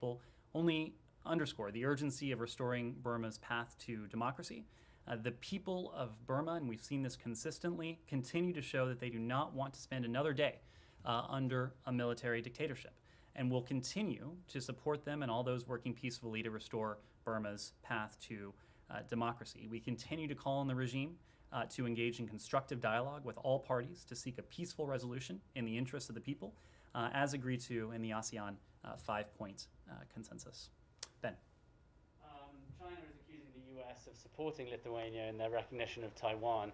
will only underscore the urgency of restoring Burma's path to democracy. The people of Burma, and we've seen this consistently, continue to show that they do not want to spend another day under a military dictatorship, and will continue to support them and all those working peacefully to restore Burma's path to democracy. We continue to call on the regime to engage in constructive dialogue with all parties to seek a peaceful resolution in the interests of the people, as agreed to in the ASEAN 5-point consensus. Ben. China is accusing the US of supporting Lithuania in their recognition of Taiwan.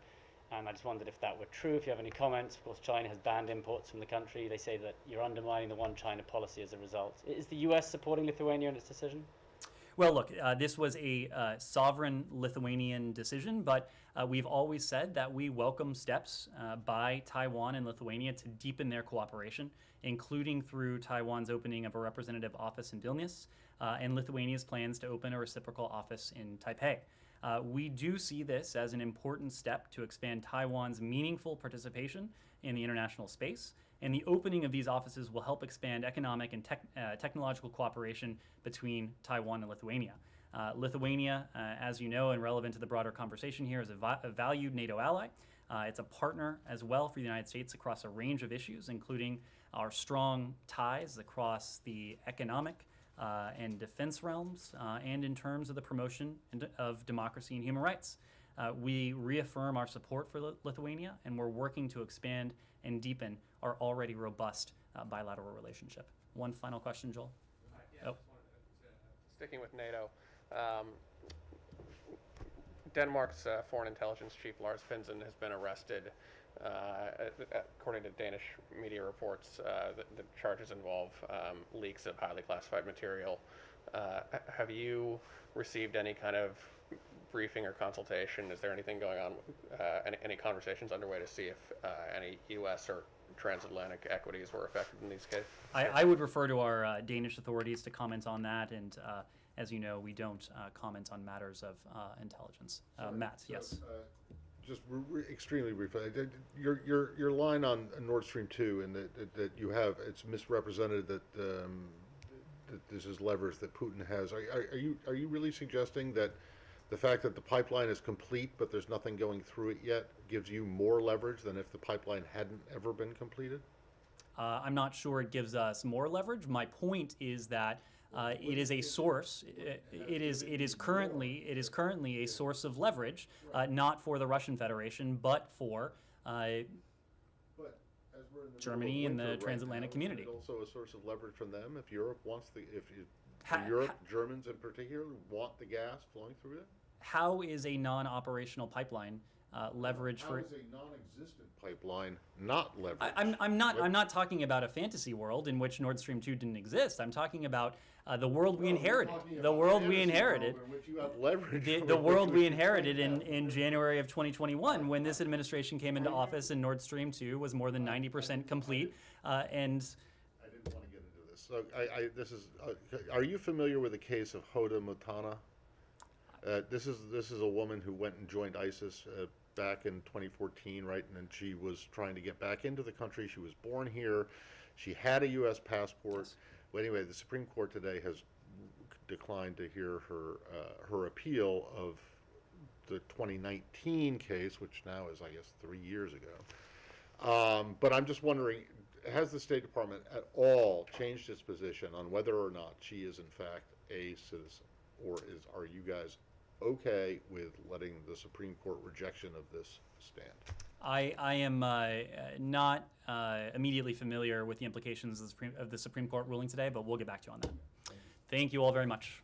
And I just wondered if that were true, if you have any comments. Of course, China has banned imports from the country. They say that you're undermining the one China policy as a result. Is the US supporting Lithuania in its decision? Well, look, this was a sovereign Lithuanian decision, but we've always said that we welcome steps by Taiwan and Lithuania to deepen their cooperation, including through Taiwan's opening of a representative office in Vilnius and Lithuania's plans to open a reciprocal office in Taipei. We do see this as an important step to expand Taiwan's meaningful participation in the international space, and the opening of these offices will help expand economic and technological cooperation between Taiwan and Lithuania. Lithuania, as you know, and relevant to the broader conversation here, is a valued NATO ally. It's a partner as well for the United States across a range of issues, including our strong ties across the economic and defense realms, and in terms of the promotion of democracy and human rights. We reaffirm our support for Lithuania, and we're working to expand and deepen our already robust bilateral relationship. One final question, Joel. Yeah, sticking with NATO, Denmark's foreign intelligence chief Lars Finsen has been arrested. According to Danish media reports, the charges involve leaks of highly classified material. Have you received any kind of briefing or consultation? Is there anything going on, any conversations underway to see if any U.S. or transatlantic equities were affected in these cases? I would refer to our Danish authorities to comment on that, and as you know, we don't comment on matters of intelligence. Matt, yes. Just extremely briefly, your line on Nord Stream 2, and that you have, it's misrepresented that that this is leverage that Putin has. Are you really suggesting that the fact that the pipeline is complete but there's nothing going through it yet gives you more leverage than if the pipeline hadn't ever been completed? I'm not sure it gives us more leverage. My point is that it is a source. It is currently a source of leverage, not for the Russian Federation, but for Germany and the transatlantic community. Is it also a source of leverage from them if Europe wants Europe, Germans in particular, want the gas flowing through it? How is a non-operational pipeline leverage for? How is a non-existent pipeline not leverage? I'm not talking about a fantasy world in which Nord Stream 2 didn't exist. I'm talking about the world we inherited. The world we inherited. In which you have leverage. The world we inherited in January of 2021, when this administration came into office and Nord Stream 2 was more than 90% complete. And I didn't want to get into this. So this is. Are you familiar with the case of Hoda Mutana? This is a woman who went and joined ISIS back in 2014, right? And then she was trying to get back into the country. She was born here. She had a U.S. passport. Yes. Well, anyway, the Supreme Court today has declined to hear her appeal of the 2019 case, which now is, I guess, 3 years ago. But I'm just wondering, has the State Department at all changed its position on whether or not she is in fact a citizen, or are you guys okay with letting the Supreme Court rejection of this stand? I am not immediately familiar with the implications of the Supreme Court ruling today, but we'll get back to you on that. Thank you all very much.